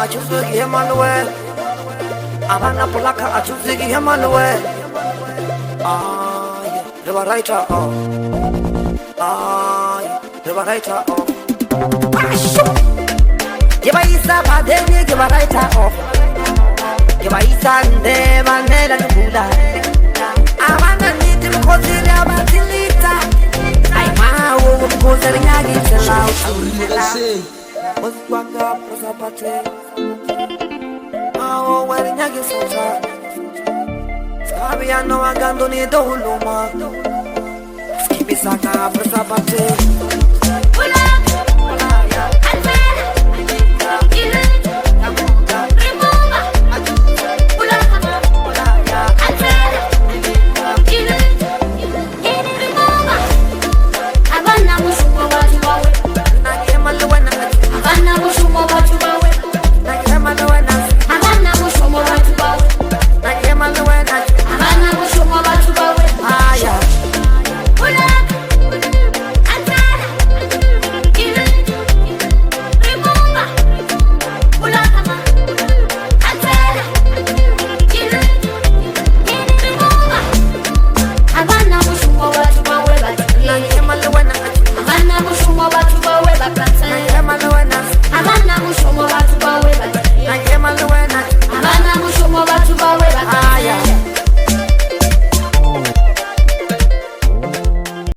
achuzegi Emmanuel. Abana polaka achuzegi Emmanuel. Ay, Rebaraita oh. Ay, Rebaraita oh. Yebaisa badeni Rebaraita oh. Yebaisa nde manela nukula. Abana niti mkozile batilita. Ay mawo mkozile nyagi tela. Wanga prosapate. Mawo wali nyagi sota. Skabiano agando ni doluma. Skibisaka prosapate.